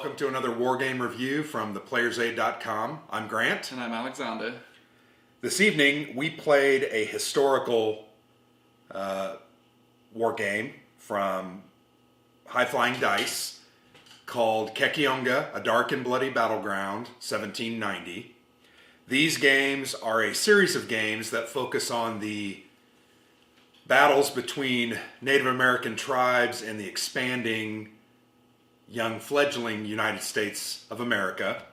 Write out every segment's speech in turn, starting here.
welcome to another War Game review from theplayersaid.com. I'm Grant. And I'm Alexander. This evening, we played a historical war game from High Flying Dice called Kekionga, A Dark and Bloody Battleground, 1790. These games are a series of games that focus on the battles between Native American tribes and the expanding young fledgling United States of America.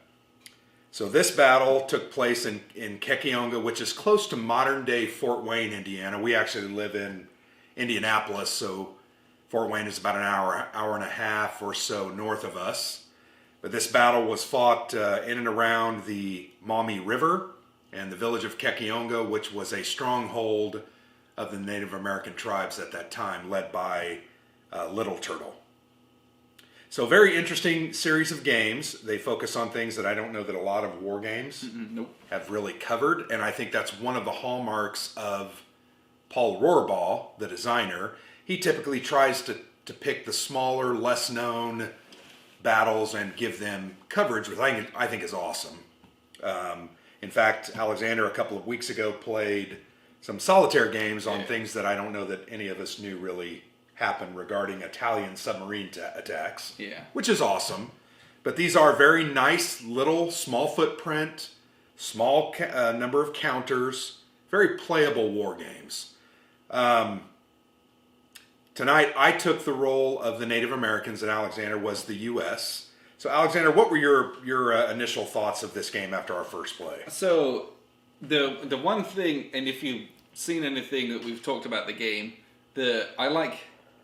So this battle took place in Kekionga, which is close to modern-day Fort Wayne, Indiana. We actually live in Indianapolis, so Fort Wayne is about an hour and a half or so north of us. But this battle was fought in and around the Maumee River and the village of Kekionga, which was a stronghold of the Native American tribes at that time, led by Little Turtle. So very interesting series of games. They focus on things that I don't know that a lot of war games have really covered. And I think that's one of the hallmarks of Paul Rohrbaugh, the designer. He typically tries to pick the smaller, less known battles and give them coverage, which I think is awesome. In fact, Alexander a couple of weeks ago played some solitaire games on things that I don't know that any of us knew really happened regarding Italian submarine attacks, which is awesome. But these are very nice little small footprint, small number of counters, very playable war games. Tonight I took the role of the Native Americans and Alexander was the U.S. So Alexander, what were your initial thoughts of this game after our first play? So the one thing, and if you've seen anything that we've talked about the game, I like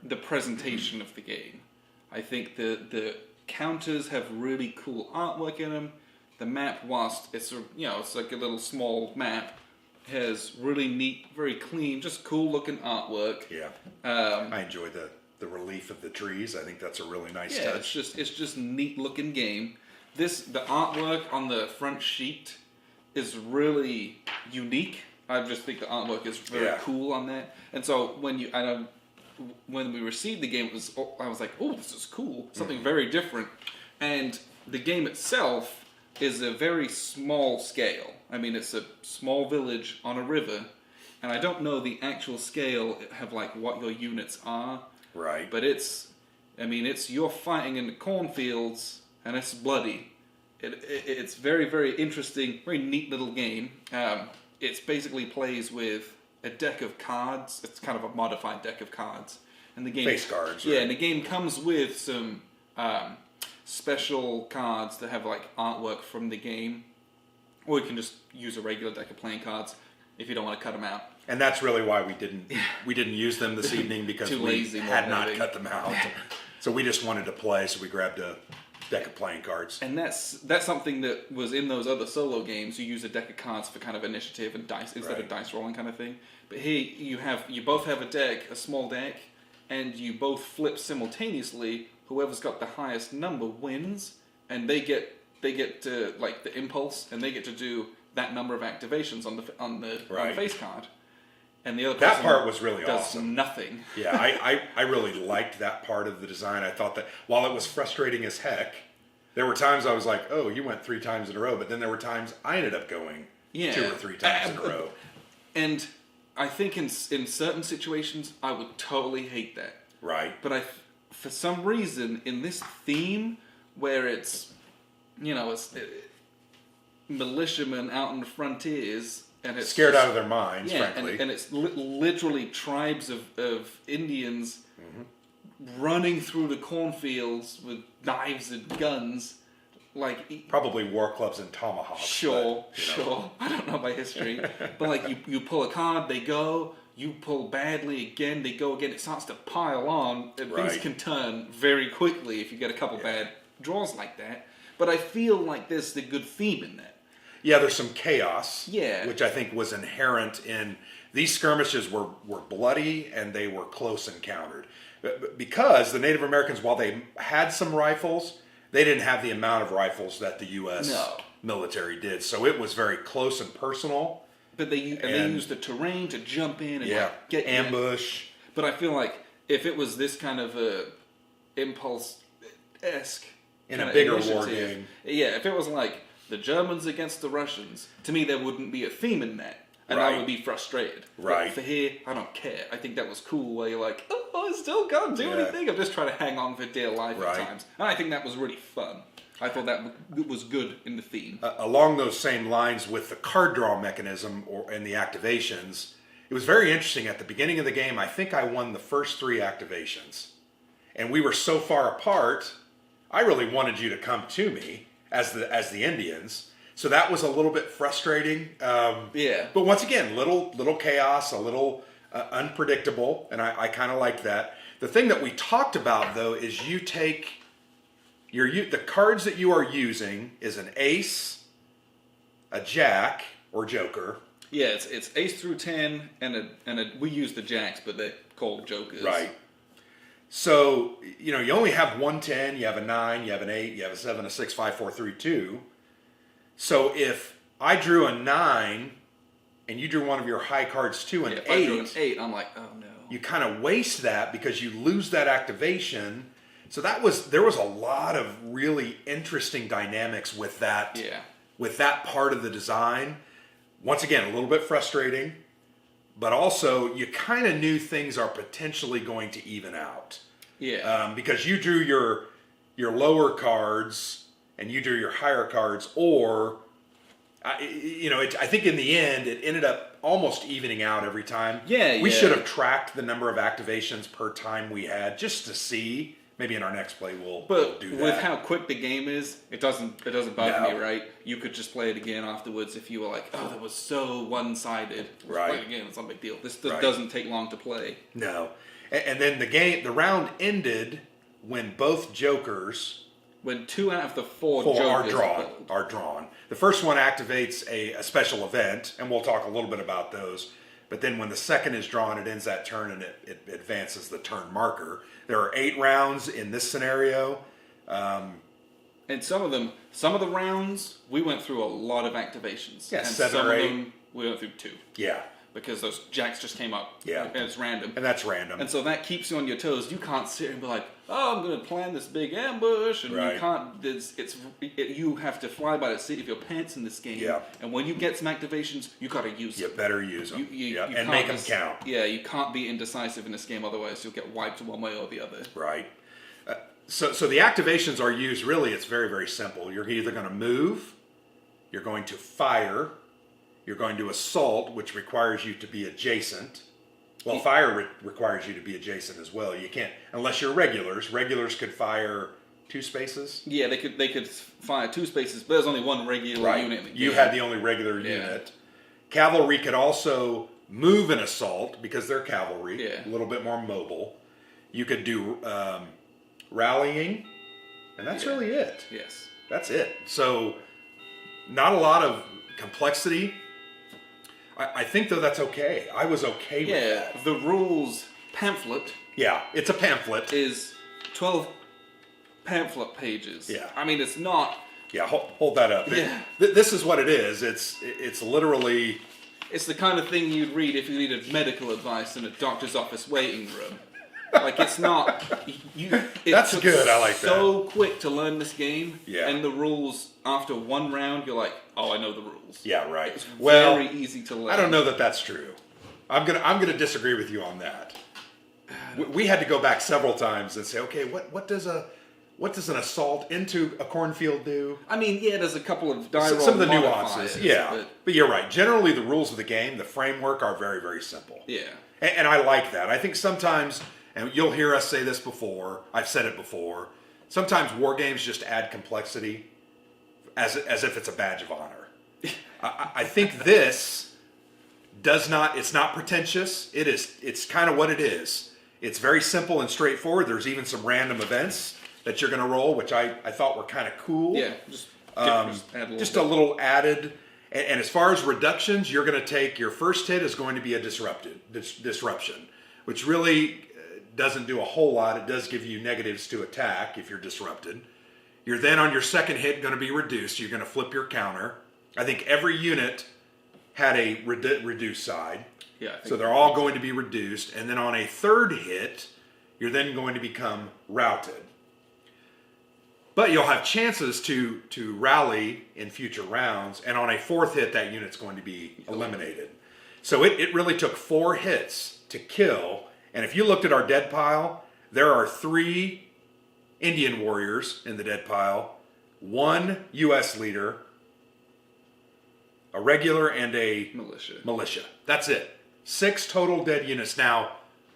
the presentation of the game. I think the counters have really cool artwork in them. The map, whilst it's like a little small map, has really neat, very clean, just cool looking artwork. Yeah, I enjoy the relief of the trees. I think that's a really nice touch. It's just neat looking game. The artwork on the front sheet is really unique. I just think the artwork is very cool on that. And so when we received the game, I was like, oh, this is cool. Something very different. And the game itself is a very small scale. I mean, it's a small village on a river. And I don't know the actual scale of like what your units are. Right. But you're fighting in the cornfields and it's bloody. It's very, very interesting, very neat little game. It basically plays with a deck of cards. It's kind of a modified deck of cards. And the game face cards. Yeah, and the game comes with some special cards that have like artwork from the game. Or you can just use a regular deck of playing cards if you don't want to cut them out. And that's really why we didn't use them this evening, because we had not cut them out. So we just wanted to play, so we grabbed a deck of playing cards. And that's something that was in those other solo games. You use a deck of cards for kind of initiative and dice instead of dice rolling kind of thing. But here you both have a small deck, and you both flip simultaneously. Whoever's got the highest number wins, and they get to like the impulse, and they get to do that number of activations on the face card. And the other person, that part was really does awesome. Nothing. Yeah, I really liked that part of the design. I thought that while it was frustrating as heck, there were times I was like, oh, you went 3 times in a row. But then there were times I ended up going 2 or 3 times in a row. And I think in certain situations, I would totally hate that. Right. But for some reason, in this theme, where it's militiamen out in the frontiers, and it's scared out of their minds, frankly. And it's literally tribes of Indians running through the cornfields with knives and guns, like probably war clubs and tomahawks. Sure. I don't know my history, but like you pull a card, they go. You pull badly again, they go again. It starts to pile on, and things can turn very quickly if you get a couple bad draws like that. But I feel like there's the good theme in that. Yeah, there's some chaos, Yeah. which I think was inherent in these skirmishes. Were bloody and they were close encountered. Because the Native Americans, while they had some rifles, they didn't have the amount of rifles that the U.S. military did. So it was very close and personal. But they used the terrain to jump in and get ambush. But I feel like if it was this kind of a impulse-esque, in a bigger war initiative. game. Yeah, if it was like the Germans against the Russians, to me there wouldn't be a theme in that. And I would be frustrated. Right. But for here, I don't care. I think that was cool where you're like, oh, I still can't do anything. I'm just trying to hang on for dear life at times. And I think that was really fun. I thought that was good in the theme. Along those same lines with the card draw mechanism and the activations, it was very interesting. At the beginning of the game, I think I won the first 3 activations. And we were so far apart, I really wanted you to come to me as the Indians. So that was a little bit frustrating. But once again, little chaos, a little unpredictable, and I kind of like that. The thing that we talked about, though, is you take the cards that you are using is an ace, a jack, or joker. Yeah, it's ace through 10, and we use the jacks, but they're called jokers. Right. So, you only have 1 10, you have a 9, you have an 8, you have a 7, a 6, 5, 4, 3, 2. So if I drew a 9 and you drew one of your high cards too, an 8. If I drew an 8, I'm like, oh no. You kind of waste that because you lose that activation. So there was a lot of really interesting dynamics with that. Yeah. With that part of the design. Once again, a little bit frustrating, but also you kind of knew things are potentially going to even out. Yeah. Because you drew your lower cards and you drew your higher cards, or I think in the end it ended up almost evening out every time. Yeah. We should have tracked the number of activations per time we had just to see. Maybe in our next play we'll do that. With how quick the game is, it doesn't bug me, right? You could just play it again afterwards if you were like, oh, that was so one-sided. Right. Play it again, it's not a big deal. This doesn't take long to play. No. And then the round ended when both jokers... When 2 out of the 4 jokers are drawn. The first one activates a special event, and we'll talk a little bit about those. But then when the second is drawn, it ends that turn and it advances the turn marker. There are 8 rounds in this scenario. And some of the rounds, we went through a lot of activations. Yeah, and 7 some or of 8. them, we went through 2. Yeah. Because those jacks just came up. Yeah. And it's random. And that's random. And so that keeps you on your toes. You can't sit and be like, oh, I'm going to plan this big ambush. And you can't, you have to fly by the seat of your pants in this game. Yeah. And when you get some activations, you got to use them. You better use them. You and make them count. Yeah, you can't be indecisive in this game, otherwise you'll get wiped one way or the other. Right. So the activations are used, really, it's very, very simple. You're either going to move, you're going to fire, you're going to assault, which requires you to be adjacent. Well, fire requires you to be adjacent as well. You can't, unless you're regulars. Regulars could fire 2 spaces. Yeah, they could fire 2 spaces, but there's only one regular unit in the game. You had the only regular unit. Cavalry could also move and assault because they're cavalry, a little bit more mobile. You could do rallying, and that's really it. Yes. That's it. So, not a lot of complexity. I think, though, that's okay. I was okay with that. Yeah, the rules pamphlet. Yeah, it's a pamphlet. Is 12 pamphlet pages. Yeah. I mean, it's not... Yeah, hold that up. Yeah. This is what it is. It's literally... It's the kind of thing you'd read if you needed medical advice in a doctor's office waiting room. Like, it's not... That's good, I like that. So quick to learn this game. Yeah. And the rules, after one round, you're like, oh, I know the rules. Yeah, right. It's very easy to learn. I don't know that that's true. I'm gonna disagree with you on that. We had to go back several times and say, okay, what does an assault into a cornfield do? I mean, yeah, there's a couple of die roll some of the modifiers, nuances. Yeah, but you're right. Generally, the rules of the game, the framework, are very, very simple. Yeah. And I like that. I think sometimes, and you'll hear us say this before, I've said it before, sometimes war games just add complexity as if it's a badge of honor. I think this does not, it's not pretentious. It's kind of what it is. It's very simple and straightforward. There's even some random events that you're going to roll, which I thought were kind of cool. Yeah, just add a little added. And as far as reductions, you're going to take, your first hit is going to be a disruption, which really doesn't do a whole lot. It does give you negatives to attack if you're disrupted. You're then on your second hit going to be reduced. You're going to flip your counter. I think every unit had a reduced side. Yeah. So they're all going to be reduced. And then on a third hit, you're then going to become routed. But you'll have chances to rally in future rounds, and on a fourth hit, that unit's going to be eliminated. So it really took 4 hits to kill. And if you looked at our dead pile, there are 3 Indian warriors in the dead pile, 1 U.S. leader, a regular, and a militia. That's it. 6 total dead units. Now,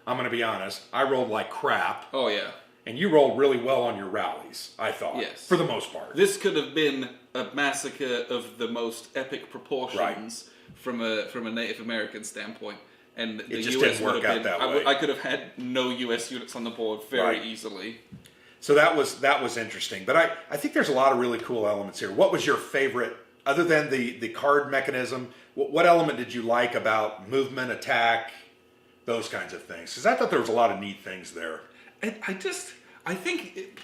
I'm going to be honest, I rolled like crap. Oh, yeah. And you rolled really well on your rallies, I thought. Yes. For the most part. This could have been a massacre of the most epic proportions from a Native American standpoint. And the it just US didn't work out that way. I could have had no US units on the board very easily. So that was interesting. But I think there's a lot of really cool elements here. What was your favorite, other than the card mechanism, what element did you like about movement, attack, those kinds of things? Because I thought there was a lot of neat things there. I think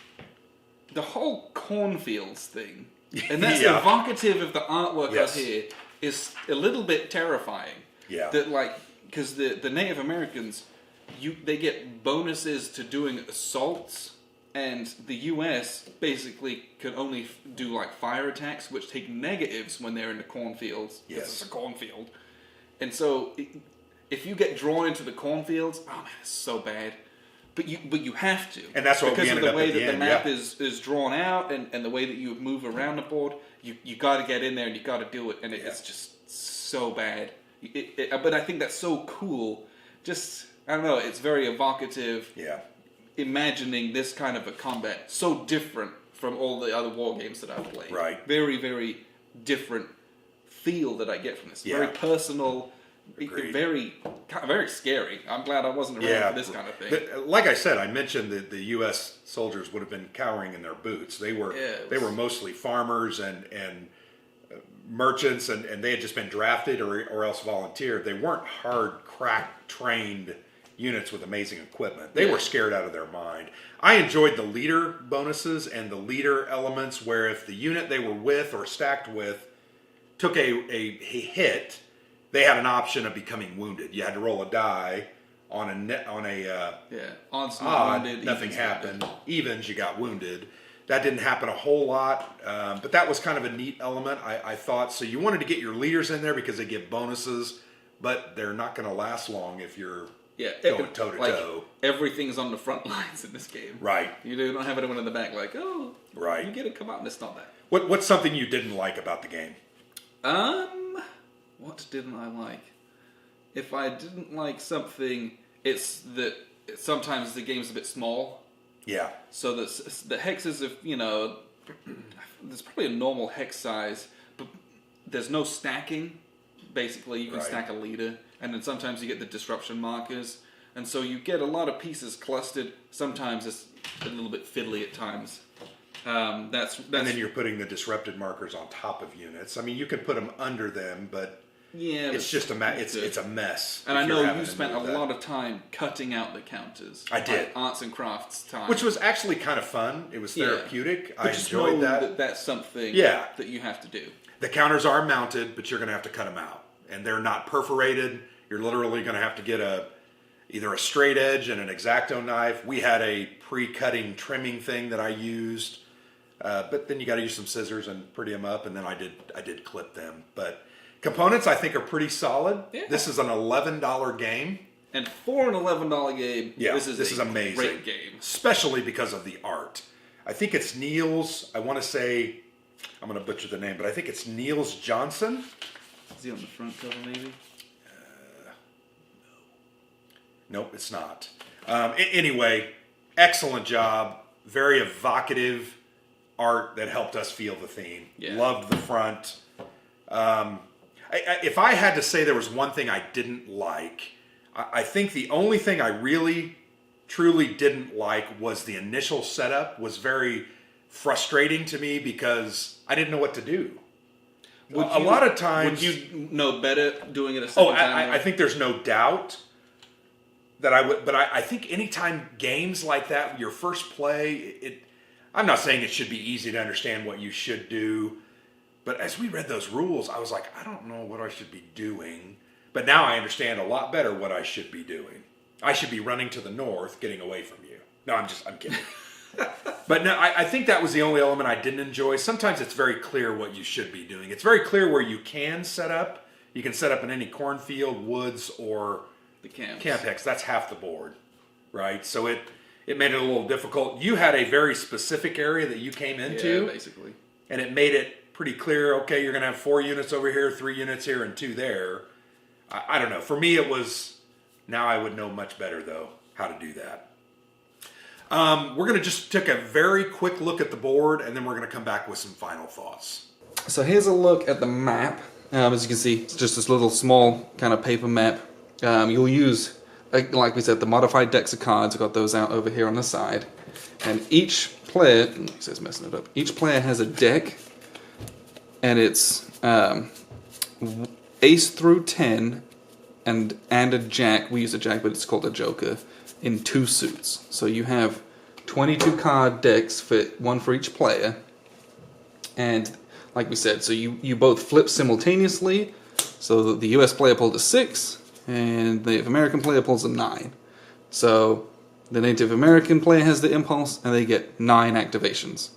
the whole cornfields thing, and that's evocative of the artwork out here, is a little bit terrifying. Yeah. That because the Native Americans, they get bonuses to doing assaults, and the U.S. basically can only do like fire attacks, which take negatives when they're in the cornfields. Yes. It's a cornfield, and so if you get drawn into the cornfields, oh man, it's so bad. But you have to, and that's what because we ended of the up way at that the the end, map is drawn out, and the way that you move around the board. You got to get in there and you got to do it, and it's just so bad. But I think that's so cool. Just I don't know. It's very evocative. Yeah. Imagining this kind of a combat, so different from all the other war games that I've played. Right. Very, very different feel that I get from this. Yeah. Very personal. Agreed. Very scary. I'm glad I wasn't around for this kind of thing. Like I said, I mentioned that the U.S. soldiers would have been cowering in their boots. They were mostly farmers and merchants, and they had just been drafted or else volunteered. They weren't hard, crack trained units with amazing equipment. They were scared out of their mind. I enjoyed the leader bonuses and the leader elements, where if the unit they were with or stacked with took a hit, they had an option of becoming wounded. You had to roll a die on odds odd, wounded, nothing happened. Evens, you got wounded. That didn't happen a whole lot, but that was kind of a neat element, I thought. So you wanted to get your leaders in there because they give bonuses, but they're not going to last long if you're going toe to toe. Everything's on the front lines in this game. Right. You don't have anyone in the back like, you get to come out and it's not that. What's something you didn't like about the game? What didn't I like? If I didn't like something, it's that sometimes the game's a bit small. Yeah. So the hexes, there's probably a normal hex size, but there's no stacking. Basically, you can stack a leader, and then sometimes you get the disruption markers, and so you get a lot of pieces clustered. Sometimes it's a little bit fiddly at times. And then you're putting the disrupted markers on top of units. I mean, you can put them under them, but it's just it's a mess. And I know you spent a lot of time cutting out the counters. I did. Arts and crafts time, which was actually kind of fun. It was therapeutic. I enjoyed that. That's something that you have to do. The counters are mounted, but you're going to have to cut them out, and they're not perforated. You're literally going to have to get either a straight edge and an X-Acto knife. We had a pre-cutting trimming thing that I used. But then you got to use some scissors and pretty them up, and then I did clip them. But components I think are pretty solid. Yeah. This is an $11 game, and for an $11 game, this is amazing. Great game, especially because of the art. I think it's Niels. I want to say, I'm going to butcher the name, but I think it's Niels Johnson. Is he on the front cover, maybe? No. Nope, it's not. Anyway, excellent job. Very evocative art that helped us feel the theme. Yeah. Loved the front. If I had to say there was one thing I didn't like, I think the only thing I really, truly didn't like was the initial setup was very frustrating to me because I didn't know what to do. A lot of times... Would you know better doing it a second time? I think there's no doubt that I would, but I think anytime games like that, your first play, I'm not saying it should be easy to understand what you should do, but as we read those rules, I was like, I don't know what I should be doing. But now I understand a lot better what I should be doing. I should be running to the north, getting away from you. No, I'm kidding. But no, I think that was the only element I didn't enjoy. Sometimes it's very clear what you should be doing. It's very clear where you can set up. You can set up in any cornfield, woods, or The camps. camp hex. That's half the board, right? So it made it a little difficult. You had a very specific area that you came into. Yeah, basically. And it made it pretty clear, okay, you're going to have 4 units over here, 3 units here, and 2 there. I don't know. For me, it was, now I would know much better, though, how to do that. We're going to just take a very quick look at the board, and then we're going to come back with some final thoughts. So here's a look at the map. As you can see, it's just this little small kind of paper map. You'll use, like we said, the modified decks of cards. I've got those out over here on the side. And each player, he says messing it up, each player has a deck, and it's ace through 10, and a jack. We use a jack, but it's called a joker, in 2 suits. So you have 22 card decks, one for each player. And like we said, so you both flip simultaneously. So the US player pulled a 6, and the American player pulls a 9. So the Native American player has the impulse, and they get 9 activations.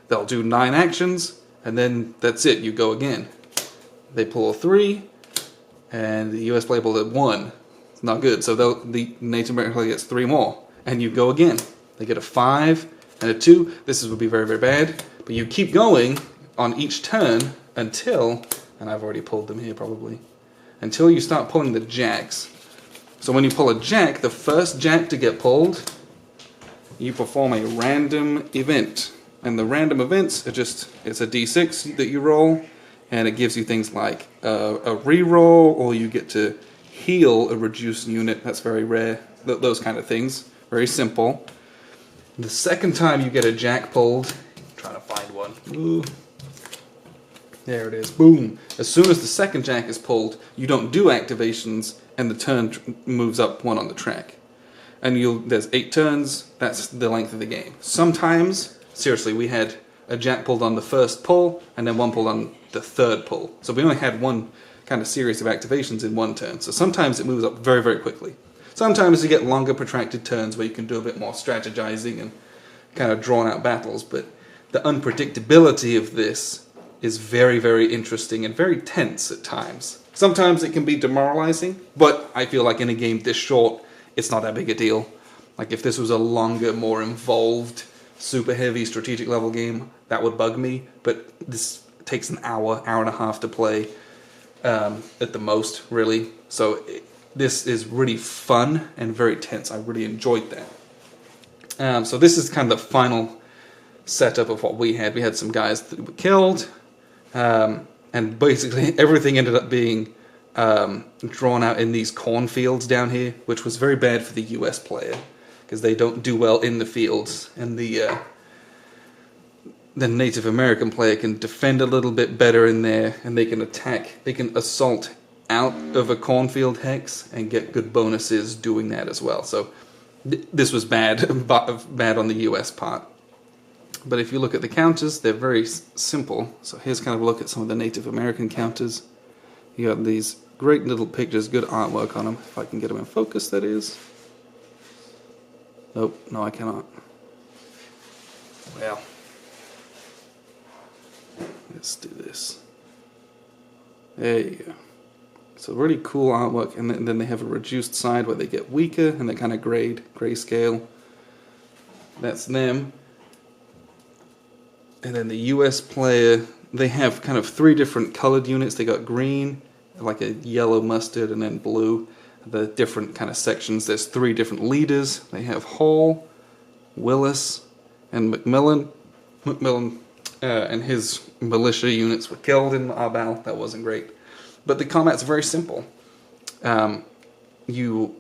They'll do 9 actions, and then that's it, you go again. They pull a 3, and the US player pulls a 1. It's not good, so the Native American player gets 3 more, and you go again. They get a 5 and a 2. This would be very, very bad, but you keep going on each turn until, and I've already pulled them here probably, until you start pulling the jacks. So when you pull a jack, the first jack to get pulled, you perform a random event. And the random events are just, it's a d6 that you roll, and it gives you things like a reroll, or you get to heal a reduced unit. That's very rare. Those kind of things. Very simple. The second time you get a jack pulled, I'm trying to find one. Ooh. There it is. Boom. As soon as the second jack is pulled, you don't do activations, and the turn moves up 1 on the track. And there's 8 turns. That's the length of the game. Sometimes, seriously, we had a jack pulled on the first pull, and then 1 pulled on the third pull. So we only had 1 kind of series of activations in 1 turn. So sometimes it moves up very, very quickly. Sometimes you get longer protracted turns where you can do a bit more strategizing and kind of drawn out battles. But the unpredictability of this is very, very interesting and very tense at times. Sometimes it can be demoralizing, but I feel like in a game this short, it's not that big a deal. Like if this was a longer, more involved, super heavy strategic level game, that would bug me. But this takes an hour and a half to play at the most, really. So this is really fun and very tense. I really enjoyed that. So this is kind of the final setup of what we had. We had some guys that were killed. And basically everything ended up being drawn out in these cornfields down here, which was very bad for the US player, because they don't do well in the fields, and the Native American player can defend a little bit better in there, and they can assault out of a cornfield hex and get good bonuses doing that as well. So this was bad on the US part. But if you look at the counters, they're very simple. So here's kind of a look at some of the Native American counters. You got these great little pictures, good artwork on them. If I can get them in focus, that is. Nope, no I cannot. Well, let's do this. There you go. So really cool artwork, and then they have a reduced side where they get weaker, and they kind of grayscale. That's them. And then the US player, they have kind of 3 different colored units. They got green, like a yellow mustard, and then blue. The different kind of sections. There's 3 different leaders. They have Hall, Willis, and McMillan. McMillan and his militia units were killed in our battle. That wasn't great. But the combat's very simple. You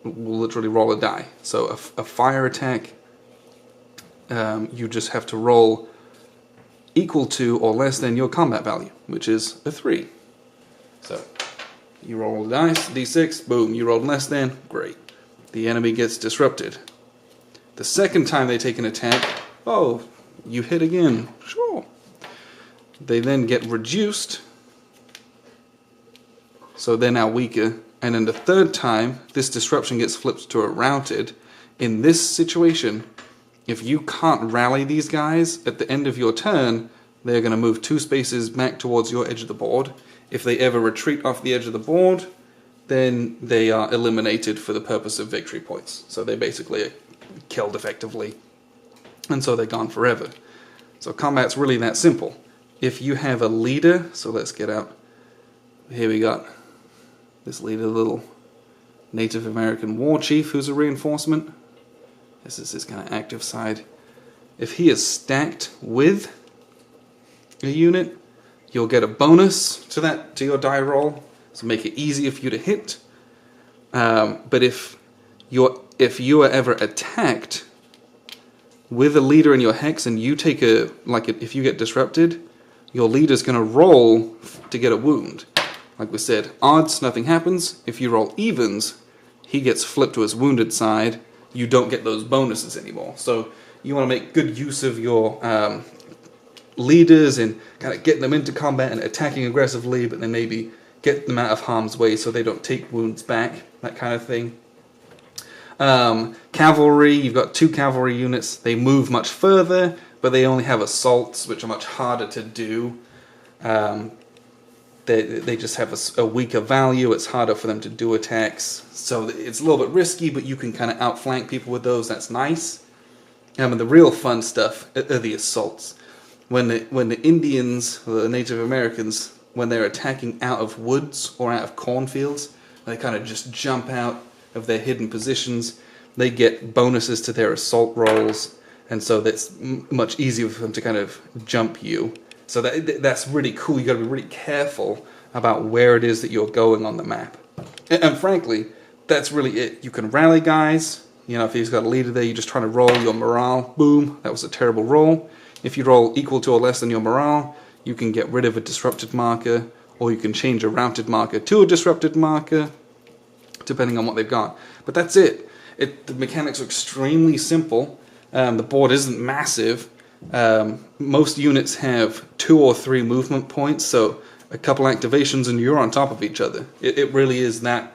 will literally roll a die. So a fire attack, you just have to roll equal to or less than your combat value, which is a 3. So you roll the dice, d6, boom, you rolled less than, great. The enemy gets disrupted. The second time they take an attack, oh, you hit again, sure. They then get reduced, so they're now weaker. And then the third time, this disruption gets flipped to a routed. In this situation, if you can't rally these guys, at the end of your turn, they're going to move 2 spaces back towards your edge of the board. If they ever retreat off the edge of the board, then they are eliminated for the purpose of victory points. So they basically are killed effectively, and so they're gone forever. So combat's really that simple. If you have a leader, so let's get out. Here we got this leader, little Native American war chief who's a reinforcement. This is his kind of active side. If he is stacked with a unit, you'll get a bonus to your die roll, so make it easier for you to hit. But if you are ever attacked with a leader in your hex and you take if you get disrupted, your leader's going to roll to get a wound. Like we said, odds, nothing happens. If you roll evens, he gets flipped to his wounded side. You don't get those bonuses anymore. So you want to make good use of your leaders and kind of getting them into combat and attacking aggressively, but then maybe get them out of harm's way so they don't take wounds back, that kind of thing. Cavalry, you've got 2 cavalry units. They move much further, but they only have assaults, which are much harder to do. They just have a weaker value. It's harder for them to do attacks. So it's a little bit risky, but you can kind of outflank people with those. That's nice. And the real fun stuff are the assaults. When the Indians, or the Native Americans, when they're attacking out of woods or out of cornfields, they kind of just jump out of their hidden positions. They get bonuses to their assault rolls, and so that's much easier for them to kind of jump you. So that's really cool. You got to be really careful about where it is that you're going on the map. And frankly, that's really it. You can rally guys. You know, if he's got a leader there, you're just trying to roll your morale. Boom, that was a terrible roll. If you roll equal to or less than your morale, you can get rid of a disrupted marker, or you can change a routed marker to a disrupted marker, depending on what they've got. But that's it. The mechanics are extremely simple. The board isn't massive. Most units have 2 or 3 movement points, so a couple activations and you're on top of each other. It really is that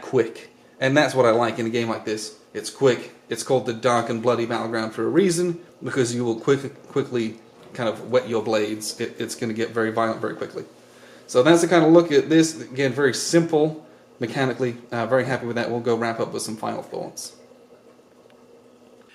quick. And that's what I like in a game like this. It's quick. It's called the Dark and Bloody Battleground for a reason, because you will quickly kind of wet your blades. It's going to get very violent very quickly. So that's the kind of look at this. Again, very simple mechanically. Very happy with that. We'll go wrap up with some final thoughts.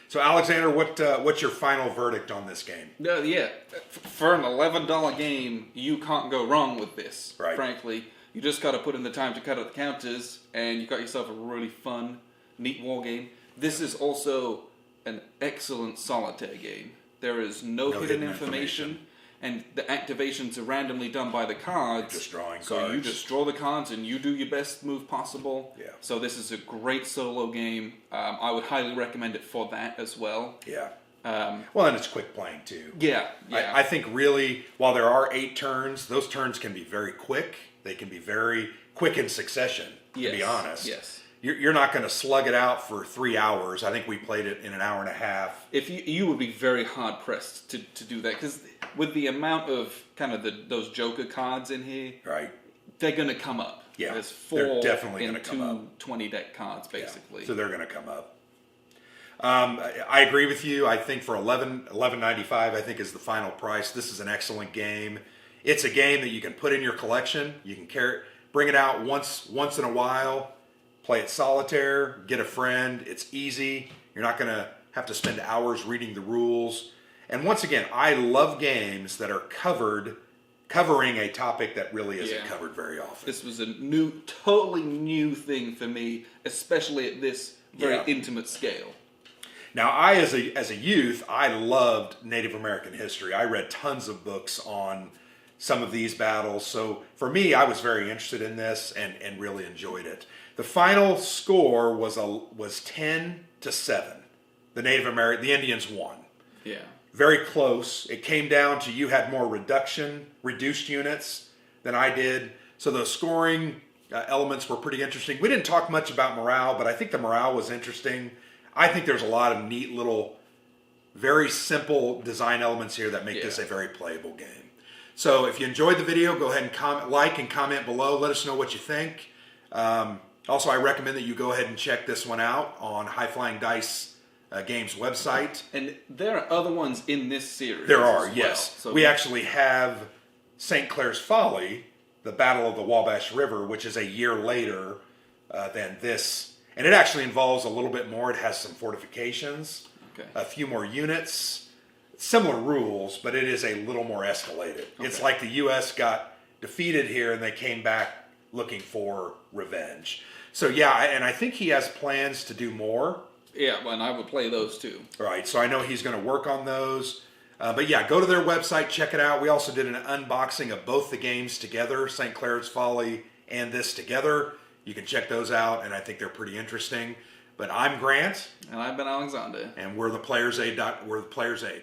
So, Alexander, what's your final verdict on this game? Yeah, for an $11 game, you can't go wrong with this. Right. Frankly, you just got to put in the time to cut out the counters, and you got yourself a really fun, neat war game. This is also an excellent solitaire game. There is no hidden information, and the activations are randomly done by the cards. Just drawing cards. So you just draw the cards and you do your best move possible. Yeah. So this is a great solo game. I would highly recommend it for that as well. Yeah. Well, and it's quick playing too. Yeah. I think really, while there are 8 turns, those turns can be very quick. They can be very quick in succession, to be honest. Yes. You're not going to slug it out for 3 hours. I think we played it in an hour and a half. If you would be very hard pressed to do that, because with the amount of kind of those Joker cards in here, right, they're going to come up. Yeah, there's 4 they're definitely in going to come up. 20 deck cards basically. Yeah, so they're going to come up. I agree with you. I think for $11.95, I think is the final price. This is an excellent game. It's a game that you can put in your collection. You can bring it out once in a while. Play it solitaire, get a friend. It's easy. You're not going to have to spend hours reading the rules. And once again, I love games that are covering a topic that really isn't covered very often. This was a totally new thing for me, especially at this very intimate scale. Now, I, as a youth, I loved Native American history. I read tons of books on some of these battles. So for me, I was very interested in this and really enjoyed it. The final score was 10-7. The Indians won. Yeah. Very close. It came down to you had more reduced units than I did. So the scoring elements were pretty interesting. We didn't talk much about morale, but I think the morale was interesting. I think there's a lot of neat little, very simple design elements here that make this a very playable game. So if you enjoyed the video, go ahead and like and comment below. Let us know what you think. Also, I recommend that you go ahead and check this one out on High Flying Dice Games website. And there are other ones in this series. There are, as yes. well. So we actually have St. Clair's Folly, the Battle of the Wabash River, which is a year later than this. And it actually involves a little bit more. It has some fortifications, a few more units, similar rules, but it is a little more escalated. Okay. It's like the U.S. got defeated here and they came back looking for revenge. So yeah, and I think he has plans to do more. Yeah, well, and I would play those too. Right, so I know he's going to work on those. But yeah, go to their website, check it out. We also did an unboxing of both the games together, St. Clair's Folly and this together. You can check those out, and I think they're pretty interesting. But I'm Grant. And I've been Alexander. And we're the Players Aid. We're the Players Aid.